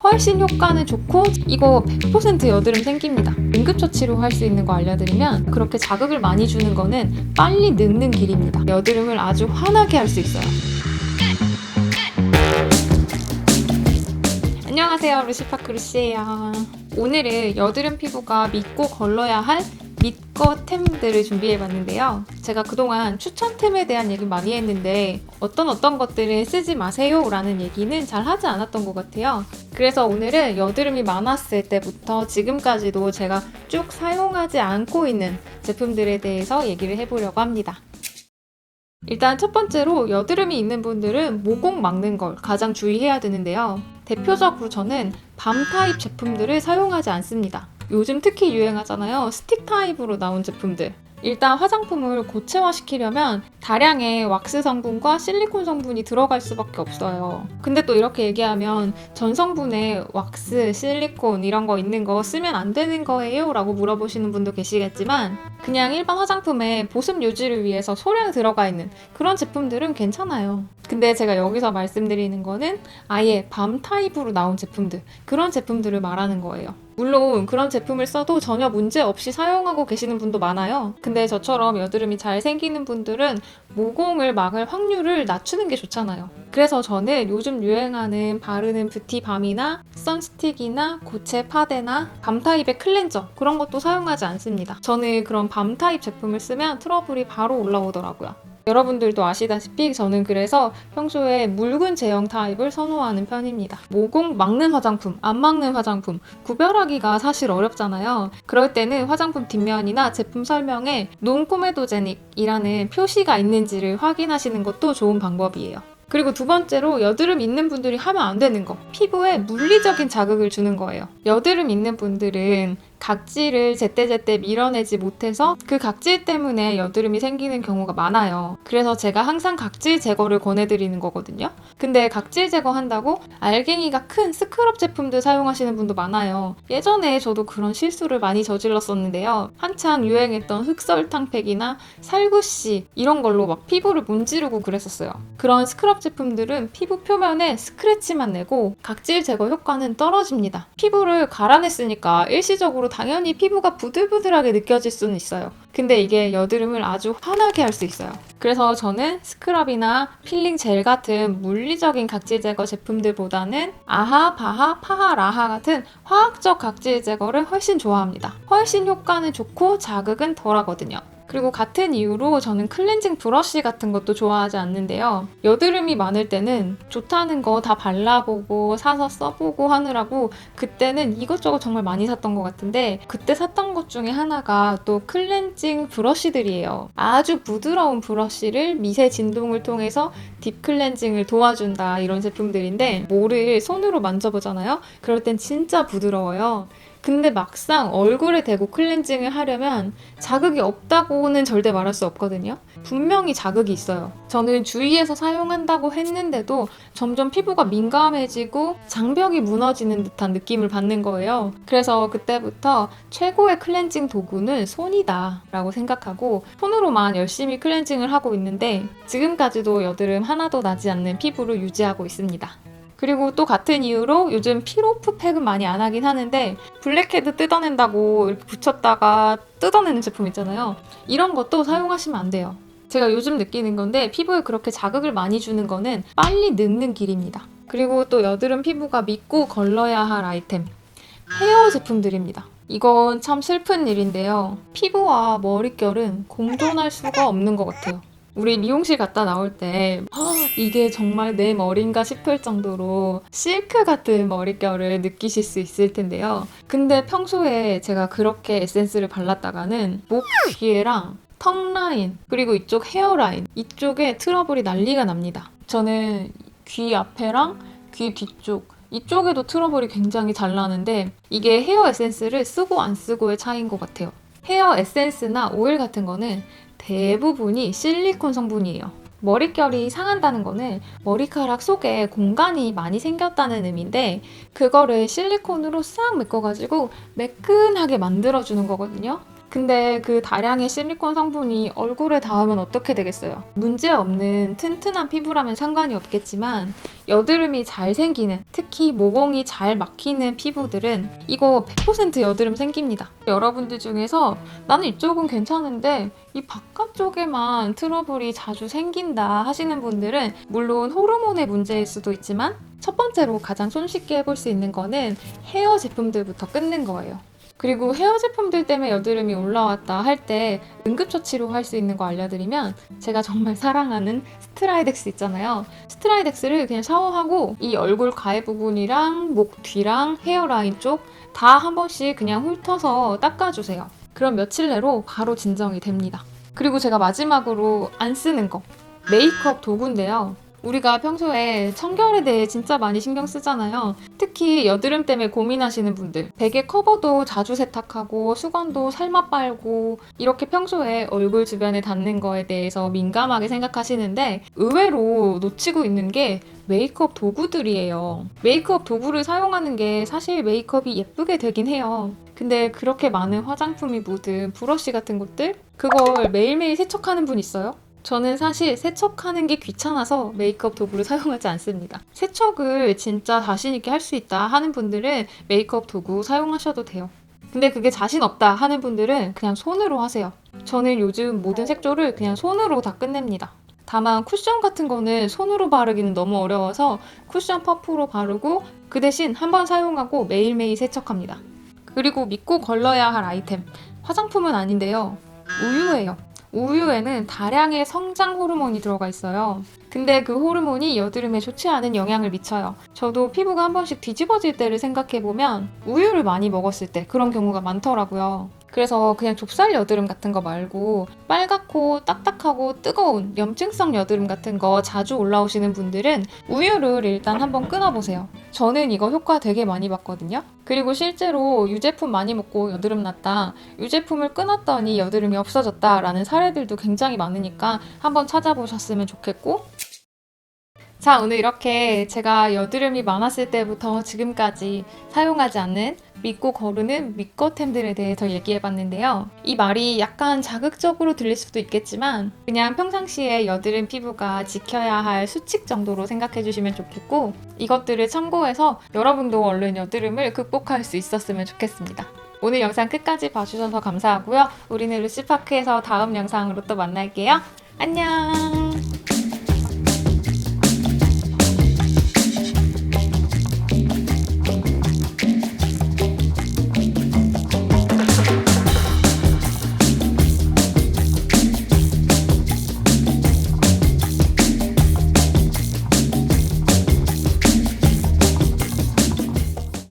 훨씬 효과는 좋고 이거 100% 여드름 생깁니다. 응급처치로 할 수 있는 거 알려드리면 그렇게 자극을 많이 주는 거는 빨리 늙는 길입니다. 여드름을 아주 환하게 할 수 있어요. 안녕하세요, 루시파크 루시예요. 오늘은 여드름 피부가 믿고 걸러야 할 믿거템들을 준비해봤는데요. 제가 그동안 추천템에 대한 얘기 많이 했는데 어떤 것들은 쓰지 마세요 라는 얘기는 잘 하지 않았던 것 같아요. 그래서 오늘은 여드름이 많았을 때부터 지금까지도 제가 쭉 사용하지 않고 있는 제품들에 대해서 얘기를 해보려고 합니다. 일단 첫 번째로 여드름이 있는 분들은 모공 막는 걸 가장 주의해야 되는데요. 대표적으로 저는 밤 타입 제품들을 사용하지 않습니다. 요즘 특히 유행하잖아요. 스틱 타입으로 나온 제품들. 일단 화장품을 고체화시키려면 다량의 왁스 성분과 실리콘 성분이 들어갈 수밖에 없어요. 근데 또 이렇게 얘기하면 전 성분에 왁스, 실리콘 이런 거 있는 거 쓰면 안 되는 거예요? 라고 물어보시는 분도 계시겠지만 그냥 일반 화장품에 보습 유지를 위해서 소량 들어가 있는 그런 제품들은 괜찮아요. 근데 제가 여기서 말씀드리는 거는 아예 밤 타입으로 나온 제품들, 그런 제품들을 말하는 거예요. 물론 그런 제품을 써도 전혀 문제 없이 사용하고 계시는 분도 많아요. 근데 저처럼 여드름이 잘 생기는 분들은 모공을 막을 확률을 낮추는 게 좋잖아요. 그래서 저는 요즘 유행하는 바르는 뷰티밤이나 선스틱이나 고체 파데나 밤 타입의 클렌저 그런 것도 사용하지 않습니다. 저는 그런 밤 타입 제품을 쓰면 트러블이 바로 올라오더라고요. 여러분들도 아시다시피 저는 그래서 평소에 묽은 제형 타입을 선호하는 편입니다. 모공 막는 화장품, 안 막는 화장품 구별하기가 사실 어렵잖아요. 그럴 때는 화장품 뒷면이나 제품 설명에 논코메도제닉이라는 표시가 있는지를 확인하시는 것도 좋은 방법이에요. 그리고 두 번째로 여드름 있는 분들이 하면 안 되는 거, 피부에 물리적인 자극을 주는 거예요. 여드름 있는 분들은 각질을 제때제때 밀어내지 못해서 그 각질 때문에 여드름이 생기는 경우가 많아요. 그래서 제가 항상 각질 제거를 권해드리는 거거든요. 근데 각질 제거한다고 알갱이가 큰 스크럽 제품들 사용하시는 분도 많아요. 예전에 저도 그런 실수를 많이 저질렀었는데요. 한창 유행했던 흑설탕팩이나 살구씨 이런 걸로 막 피부를 문지르고 그랬었어요. 그런 스크럽 제품들은 피부 표면에 스크래치만 내고 각질 제거 효과는 떨어집니다. 피부를 갈아냈으니까 일시적으로 당연히 피부가 부들부들하게 느껴질 수는 있어요. 근데 이게 여드름을 아주 환하게 할 수 있어요. 그래서 저는 스크럽이나 필링 젤 같은 물리적인 각질 제거 제품들보다는 아하, 바하, 파하, 라하 같은 화학적 각질 제거를 훨씬 좋아합니다. 훨씬 효과는 좋고 자극은 덜하거든요. 그리고 같은 이유로 저는 클렌징 브러쉬 같은 것도 좋아하지 않는데요. 여드름이 많을 때는 좋다는 거 다 발라보고 사서 써보고 하느라고 그때는 이것저것 정말 많이 샀던 것 같은데 그때 샀던 것 중에 하나가 또 클렌징 브러쉬들이에요. 아주 부드러운 브러쉬를 미세 진동을 통해서 딥 클렌징을 도와준다 이런 제품들인데 뭐를 손으로 만져보잖아요? 그럴 땐 진짜 부드러워요. 근데 막상 얼굴에 대고 클렌징을 하려면 자극이 없다고는 절대 말할 수 없거든요. 분명히 자극이 있어요. 저는 주위에서 사용한다고 했는데도 점점 피부가 민감해지고 장벽이 무너지는 듯한 느낌을 받는 거예요. 그래서 그때부터 최고의 클렌징 도구는 손이다 라고 생각하고 손으로만 열심히 클렌징을 하고 있는데 지금까지도 여드름 하나도 나지 않는 피부를 유지하고 있습니다. 그리고 또 같은 이유로 요즘 필오프 팩은 많이 안 하긴 하는데 블랙헤드 뜯어낸다고 이렇게 붙였다가 뜯어내는 제품 있잖아요. 이런 것도 사용하시면 안 돼요. 제가 요즘 느끼는 건데 피부에 그렇게 자극을 많이 주는 거는 빨리 늙는 길입니다. 그리고 또 여드름 피부가 믿고 걸러야 할 아이템, 헤어 제품들입니다. 이건 참 슬픈 일인데요. 피부와 머릿결은 공존할 수가 없는 것 같아요. 우리 미용실 갔다 나올 때 이게 정말 내 머리인가 싶을 정도로 실크 같은 머릿결을 느끼실 수 있을 텐데요. 근데 평소에 제가 그렇게 에센스를 발랐다가는 목 뒤에랑 턱 라인 그리고 이쪽 헤어라인 이쪽에 트러블이 난리가 납니다. 저는 귀 앞에랑 귀 뒤쪽 이쪽에도 트러블이 굉장히 잘 나는데 이게 헤어 에센스를 쓰고 안 쓰고의 차이인 것 같아요. 헤어 에센스나 오일 같은 거는 대부분이 실리콘 성분이에요. 머릿결이 상한다는 거는 머리카락 속에 공간이 많이 생겼다는 의미인데 그거를 실리콘으로 싹 메꿔가지고 매끈하게 만들어주는 거거든요. 근데 그 다량의 실리콘 성분이 얼굴에 닿으면 어떻게 되겠어요? 문제 없는 튼튼한 피부라면 상관이 없겠지만 여드름이 잘 생기는, 특히 모공이 잘 막히는 피부들은 이거 100% 여드름 생깁니다. 여러분들 중에서 나는 이쪽은 괜찮은데 이 바깥쪽에만 트러블이 자주 생긴다 하시는 분들은 물론 호르몬의 문제일 수도 있지만 첫 번째로 가장 손쉽게 해볼 수 있는 거는 헤어 제품들부터 끊는 거예요. 그리고 헤어 제품들 때문에 여드름이 올라왔다 할 때 응급처치로 할 수 있는 거 알려드리면 제가 정말 사랑하는 스트라이덱스 있잖아요. 스트라이덱스를 그냥 샤워하고 이 얼굴 가해 부분이랑 목 뒤랑 헤어라인 쪽 다 한 번씩 그냥 훑어서 닦아주세요. 그럼 며칠 내로 바로 진정이 됩니다. 그리고 제가 마지막으로 안 쓰는 거 메이크업 도구인데요. 우리가 평소에 청결에 대해 진짜 많이 신경 쓰잖아요. 특히 여드름 때문에 고민하시는 분들, 베개 커버도 자주 세탁하고 수건도 삶아 빨고 이렇게 평소에 얼굴 주변에 닿는 거에 대해서 민감하게 생각하시는데 의외로 놓치고 있는 게 메이크업 도구들이에요. 메이크업 도구를 사용하는 게 사실 메이크업이 예쁘게 되긴 해요. 근데 그렇게 많은 화장품이 묻은 브러쉬 같은 것들? 그걸 매일매일 세척하는 분 있어요? 저는 사실 세척하는 게 귀찮아서 메이크업 도구를 사용하지 않습니다. 세척을 진짜 자신 있게 할 수 있다 하는 분들은 메이크업 도구 사용하셔도 돼요. 근데 그게 자신 없다 하는 분들은 그냥 손으로 하세요. 저는 요즘 모든 색조를 그냥 손으로 다 끝냅니다. 다만 쿠션 같은 거는 손으로 바르기는 너무 어려워서 쿠션 퍼프로 바르고 그 대신 한 번 사용하고 매일매일 세척합니다. 그리고 믿고 걸러야 할 아이템, 화장품은 아닌데요. 우유예요. 우유에는 다량의 성장 호르몬이 들어가 있어요. 근데 그 호르몬이 여드름에 좋지 않은 영향을 미쳐요. 저도 피부가 한 번씩 뒤집어질 때를 생각해보면 우유를 많이 먹었을 때 그런 경우가 많더라고요. 그래서 그냥 좁쌀 여드름 같은 거 말고 빨갛고 딱딱하고 뜨거운 염증성 여드름 같은 거 자주 올라오시는 분들은 우유를 일단 한번 끊어보세요. 저는 이거 효과 되게 많이 봤거든요. 그리고 실제로 유제품 많이 먹고 여드름 났다, 유제품을 끊었더니 여드름이 없어졌다 라는 사례들도 굉장히 많으니까 한번 찾아보셨으면 좋겠고, 자, 오늘 이렇게 제가 여드름이 많았을 때부터 지금까지 사용하지 않는 믿고 거르는 믿거템들에 대해서 얘기해봤는데요. 이 말이 약간 자극적으로 들릴 수도 있겠지만 그냥 평상시에 여드름 피부가 지켜야 할 수칙 정도로 생각해주시면 좋겠고, 이것들을 참고해서 여러분도 얼른 여드름을 극복할 수 있었으면 좋겠습니다. 오늘 영상 끝까지 봐주셔서 감사하고요. 우리는 루시파크에서 다음 영상으로 또 만날게요. 안녕!